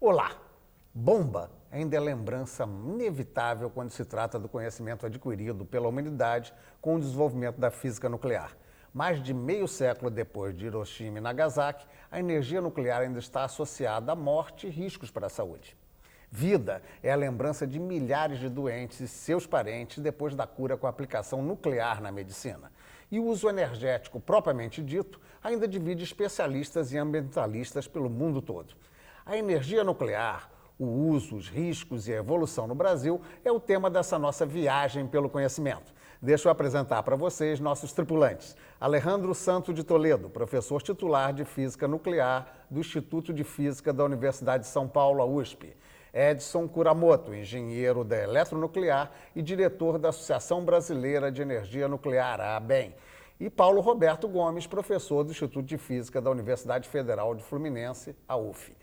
Olá! Bomba ainda é lembrança inevitável quando se trata do conhecimento adquirido pela humanidade com o desenvolvimento da física nuclear. Mais de meio século depois de Hiroshima e Nagasaki, a energia nuclear ainda está associada à morte e riscos para a saúde. Vida é a lembrança de milhares de doentes e seus parentes depois da cura com a aplicação nuclear na medicina. E o uso energético propriamente dito ainda divide especialistas e ambientalistas pelo mundo todo. A energia nuclear, o uso, os riscos e a evolução no Brasil é o tema dessa nossa viagem pelo conhecimento. Deixa eu apresentar para vocês nossos tripulantes. Alejandro Santo de Toledo, professor titular de Física Nuclear do Instituto de Física da Universidade de São Paulo, a USP. Edson Kuramoto, engenheiro da Eletronuclear e diretor da Associação Brasileira de Energia Nuclear, a ABEM. E Paulo Roberto Gomes, professor do Instituto de Física da Universidade Federal de Fluminense, a UF.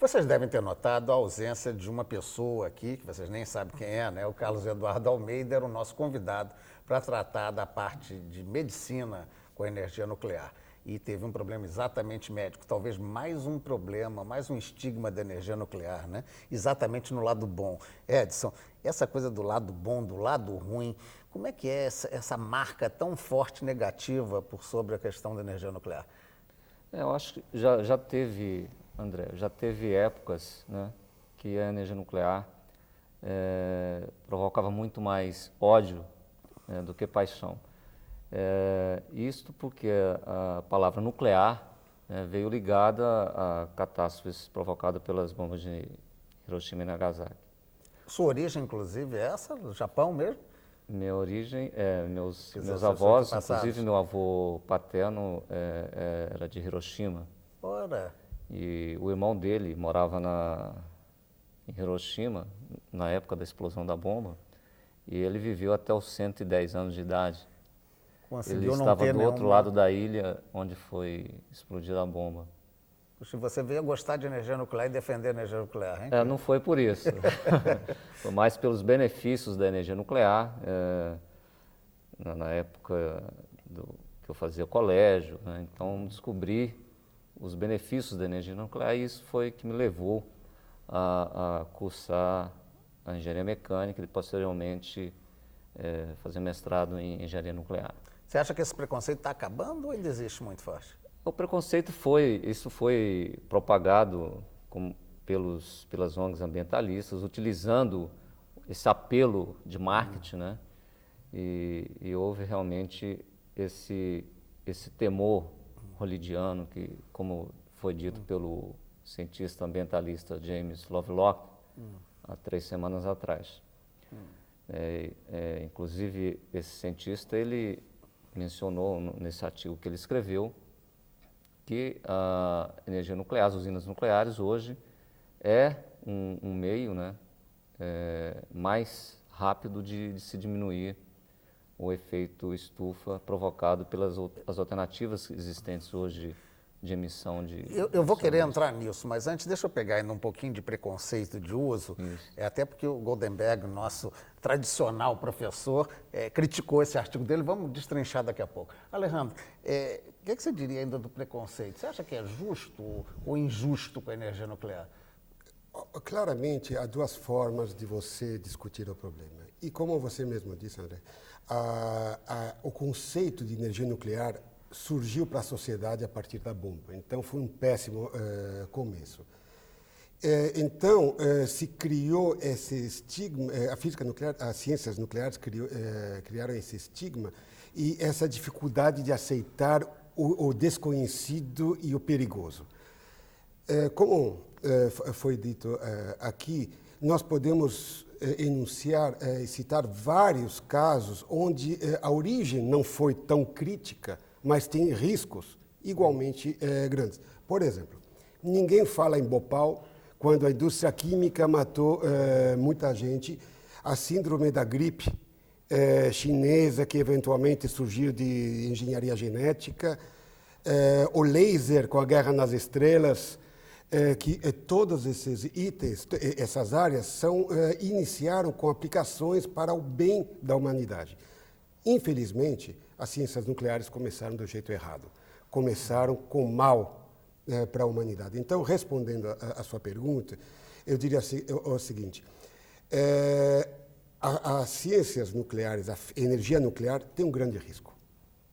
Vocês devem ter notado a ausência de uma pessoa aqui, que vocês nem sabem quem é, né? O Carlos Eduardo Almeida era o nosso convidado para tratar da parte de medicina com a energia nuclear. E teve um problema exatamente médico, talvez mais um problema, mais um estigma da energia nuclear, né? Exatamente no lado bom. Edson, essa coisa do lado bom, do lado ruim, como é que é essa marca tão forte negativa por sobre a questão da energia nuclear? Eu acho que já teve, André, já teve épocas, né, que a energia nuclear provocava muito mais ódio, né, do que paixão. Isto porque a palavra nuclear, né, veio ligada a catástrofes provocadas pelas bombas de Hiroshima e Nagasaki. Sua origem, inclusive, é essa, do Japão mesmo? Minha origem, meus avós, inclusive meu avô paterno era de Hiroshima. Ora! E o irmão dele morava em Hiroshima, na época da explosão da bomba, e ele viveu até os 110 anos de idade. Conseguiu ele não estava ter do outro nenhuma... lado da ilha onde foi explodida a bomba. Puxa, você veio gostar de energia nuclear e defender a energia nuclear, hein? Não foi por isso. Foi mais pelos benefícios da energia nuclear. Na época que eu fazia colégio, né? Então descobri os benefícios da energia nuclear e isso foi que me levou a cursar a engenharia mecânica e posteriormente fazer mestrado em engenharia nuclear. Você acha que esse preconceito está acabando ou ainda existe muito forte? O preconceito foi propagado pelas ONGs ambientalistas, utilizando esse apelo de marketing, né? E houve realmente esse temor hollywoodiano que, como foi dito pelo cientista ambientalista James Lovelock há 3 semanas atrás. Inclusive, esse cientista, ele mencionou nesse artigo que ele escreveu que a energia nuclear, as usinas nucleares hoje é um meio, né, mais rápido de se diminuir o efeito estufa provocado pelas as alternativas existentes hoje de emissão de... Eu vou querer entrar nisso, mas antes deixa eu pegar ainda um pouquinho de preconceito de uso, até porque o Goldenberg, nosso tradicional professor, criticou esse artigo dele, vamos destrinchar daqui a pouco. Alejandro, o que você diria ainda do preconceito? Você acha que é justo ou injusto com a energia nuclear? Claramente, há 2 formas de você discutir o problema. E como você mesmo disse, André, o conceito de energia nuclear surgiu para a sociedade a partir da bomba. Então, foi um péssimo começo. Então, se criou esse estigma, a física nuclear, as ciências nucleares criaram esse estigma e essa dificuldade de aceitar o desconhecido e o perigoso. Como foi dito aqui, nós podemos enunciar e citar vários casos onde a origem não foi tão crítica, mas tem riscos igualmente grandes. Por exemplo, ninguém fala em Bhopal quando a indústria química matou muita gente, a síndrome da gripe chinesa que eventualmente surgiu de engenharia genética, o laser com a Guerra nas Estrelas, que todos esses itens, essas áreas, iniciaram com aplicações para o bem da humanidade. Infelizmente, as ciências nucleares começaram do jeito errado. Começaram com mal para a humanidade. Então, respondendo a sua pergunta, eu diria o seguinte, as ciências nucleares, a energia nuclear tem um grande risco,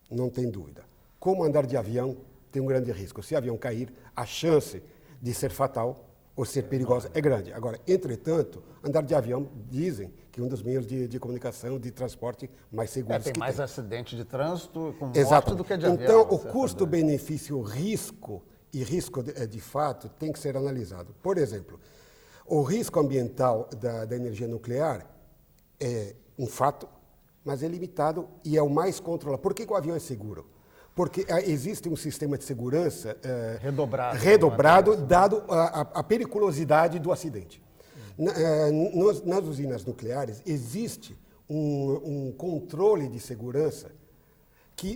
não tem dúvida. Como andar de avião tem um grande risco. Se o avião cair, a chance de ser fatal ou ser perigosa é grande. Agora, entretanto, andar de avião, dizem que é um dos meios de comunicação, de transporte mais seguros tem que mais tem. acidente de trânsito com morte Exato. do que de avião. Então, o certamente. custo-benefício, risco e risco de fato tem que ser analisado. Por exemplo, o risco ambiental da energia nuclear é um fato, mas é limitado e é o mais controlado. Por que o avião é seguro? Porque existe um sistema de segurança redobrado dado a periculosidade do acidente. Nas usinas nucleares existe um controle de segurança que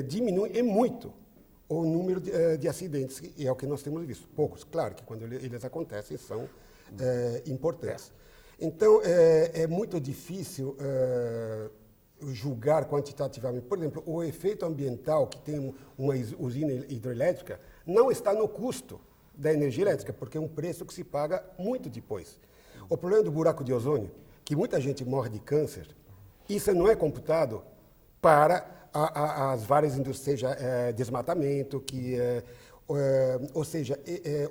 diminui muito o número de acidentes, e é o que nós temos visto. Poucos, claro que quando eles acontecem são importantes. Então, é muito difícil julgar quantitativamente. Por exemplo, o efeito ambiental que tem uma usina hidrelétrica não está no custo da energia elétrica, porque é um preço que se paga muito depois. O problema do buraco de ozônio, que muita gente morre de câncer, isso não é computado para as várias indústrias, seja desmatamento, ou seja,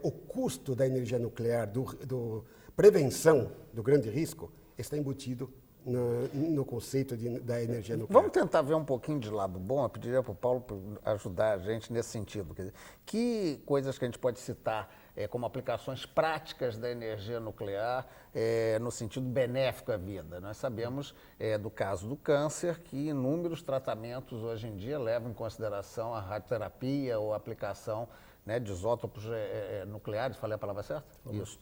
o custo da energia nuclear, do prevenção do grande risco, está embutido no conceito da energia nuclear. Vamos tentar ver um pouquinho de lado bom. Eu pediria para o Paulo ajudar a gente nesse sentido. Quer dizer, que coisas que a gente pode citar como aplicações práticas da energia nuclear no sentido benéfico à vida? Nós sabemos do caso do câncer que inúmeros tratamentos hoje em dia levam em consideração a radioterapia ou a aplicação de isótopos nucleares, falei a palavra certa? Isso.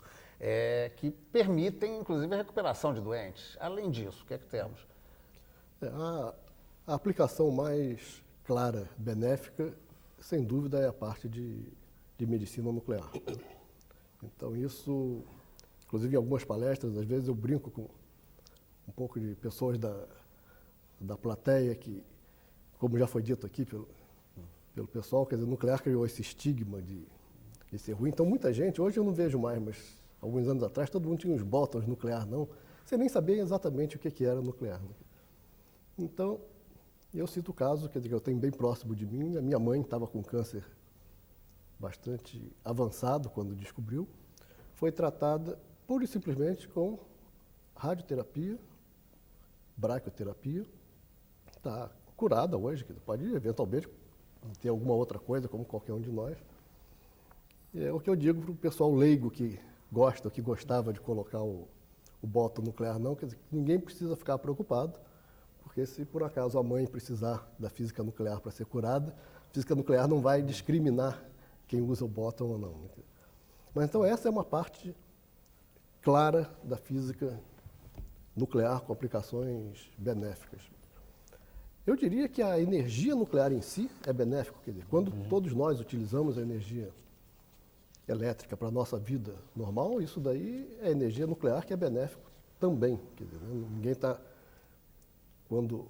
Que permitem, inclusive, a recuperação de doentes. Além disso, o que é que temos? A aplicação mais clara, benéfica, sem dúvida, é a parte de medicina nuclear. Então, isso, inclusive em algumas palestras, às vezes eu brinco com um pouco de pessoas da plateia que, como já foi dito aqui pelo pessoal, quer dizer, o nuclear criou esse estigma de ser ruim. Então, muita gente, hoje eu não vejo mais, mas alguns anos atrás, todo mundo tinha uns botões nuclear, não. Você nem sabia exatamente o que era nuclear. Então, eu cito o caso, quer dizer, que eu tenho bem próximo de mim. A minha mãe estava com câncer bastante avançado quando descobriu. Foi tratada pura e simplesmente com radioterapia, braquioterapia. Está curada hoje, quer dizer, pode eventualmente ter alguma outra coisa, como qualquer um de nós. É o que eu digo para o pessoal leigo que gostava de colocar o bóton nuclear, não, quer dizer, ninguém precisa ficar preocupado, porque se por acaso a mãe precisar da física nuclear para ser curada, a física nuclear não vai discriminar quem usa o bóton ou não. Mas então essa é uma parte clara da física nuclear com aplicações benéficas. Eu diria que a energia nuclear em si é benéfica, quer dizer, quando todos nós utilizamos a energia elétrica para a nossa vida normal, isso daí é energia nuclear que é benéfico também. Quer dizer, ninguém está, quando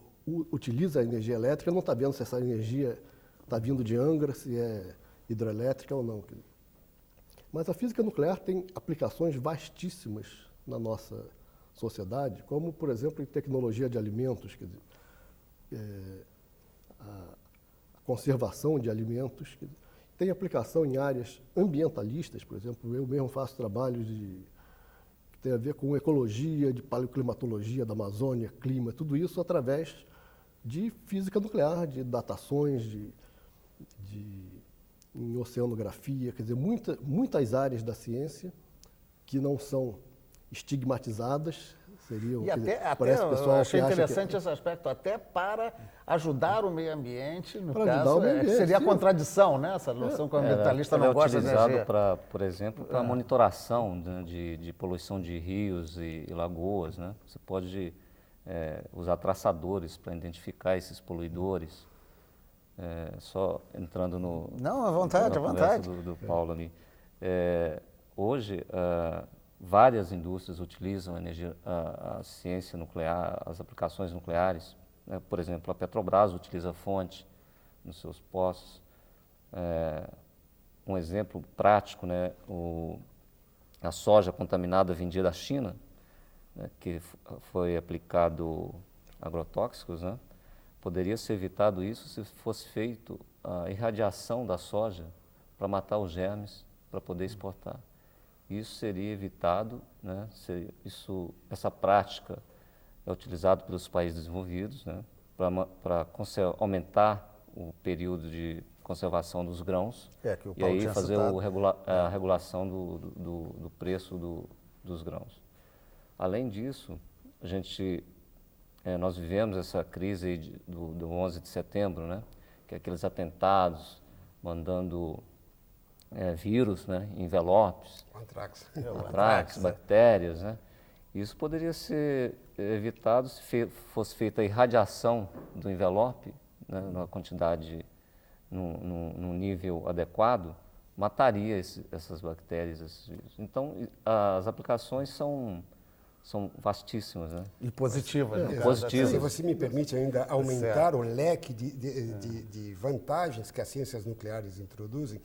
utiliza a energia elétrica, não está vendo se essa energia está vindo de Angra, se é hidrelétrica ou não. Quer dizer. Mas a física nuclear tem aplicações vastíssimas na nossa sociedade, como, por exemplo, em tecnologia de alimentos, quer dizer, a conservação de alimentos, quer dizer, tem aplicação em áreas ambientalistas, por exemplo, eu mesmo faço trabalhos que tem a ver com ecologia, de paleoclimatologia da Amazônia, clima, tudo isso através de física nuclear, de datações, em oceanografia, quer dizer, muitas áreas da ciência que não são estigmatizadas, seriam... E até parece o pessoal eu achei que acha interessante esse aspecto, até para ajudar o meio ambiente, no Para caso, ajudar o meio ambiente, seria a sim. contradição, né? Essa noção que o ambientalista Ele não gosta de é utilizado, energia. por exemplo, para monitoração de poluição de rios e lagoas, né? Você pode usar traçadores para identificar esses poluidores. Só entrando Não, à vontade, na à conversa vontade. do Paulo ali. Hoje, várias indústrias utilizam a ciência nuclear, as aplicações nucleares. Né? Por exemplo, a Petrobras utiliza fonte nos seus poços. um exemplo prático, né, a soja contaminada vendida à China, né, que foi aplicado agrotóxicos, né, poderia ser evitado isso se fosse feito a irradiação da soja para matar os germes, para poder exportar. Isso seria evitado, né, essa prática é utilizada pelos países desenvolvidos, né, para aumentar o período de conservação dos grãos Que o e Paulo aí tinha fazer citado. a regulação do preço dos grãos. Além disso, nós vivemos essa crise aí do 11 de setembro, né, que é aqueles atentados mandando vírus, né, envelopes, Antrax. bactérias, né? Isso poderia ser evitado se fosse feita a irradiação do envelope, né, numa quantidade, num nível adequado, mataria essas bactérias, esses vírus. Então, as aplicações são vastíssimas, né? E positivas. no caso Positivas. Se você me permite ainda aumentar o leque de vantagens que as ciências nucleares introduzem,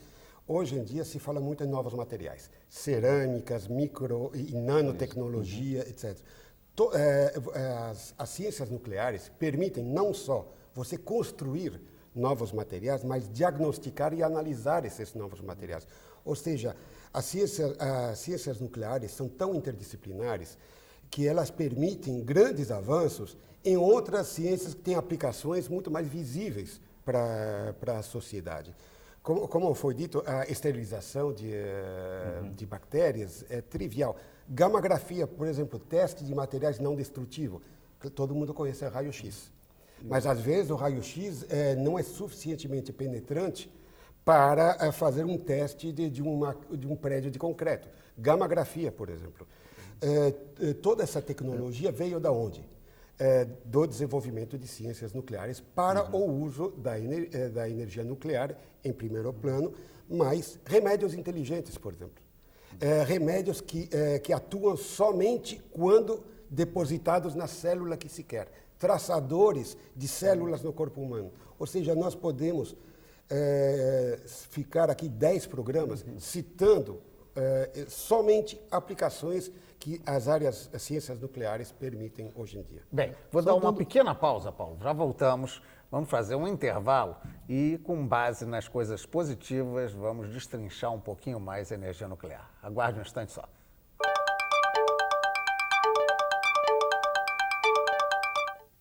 hoje em dia se fala muito em novos materiais, cerâmicas, micro e nanotecnologia, etc. As ciências nucleares permitem não só você construir novos materiais, mas diagnosticar e analisar esses novos materiais. Ou seja, as ciências nucleares são tão interdisciplinares que elas permitem grandes avanços em outras ciências que têm aplicações muito mais visíveis para a sociedade. Como foi dito, a esterilização de bactérias é trivial. Gammagrafia, por exemplo, teste de materiais não destrutivos. Todo mundo conhece o raio-x. Mas, às vezes, o raio-x não é suficientemente penetrante para fazer um teste de um prédio de concreto. Gammagrafia, por exemplo. Toda essa tecnologia veio da onde? Do desenvolvimento de ciências nucleares para o uso da energia nuclear em primeiro plano, mas remédios inteligentes, por exemplo. Remédios que atuam somente quando depositados na célula que se quer. Traçadores de células no corpo humano. Ou seja, nós podemos ficar aqui 10 programas citando somente aplicações que as ciências nucleares permitem hoje em dia. Bem, vou dar uma pequena pausa, Paulo. Já voltamos. Vamos fazer um intervalo e, com base nas coisas positivas, vamos destrinchar um pouquinho mais a energia nuclear. Aguarde um instante só.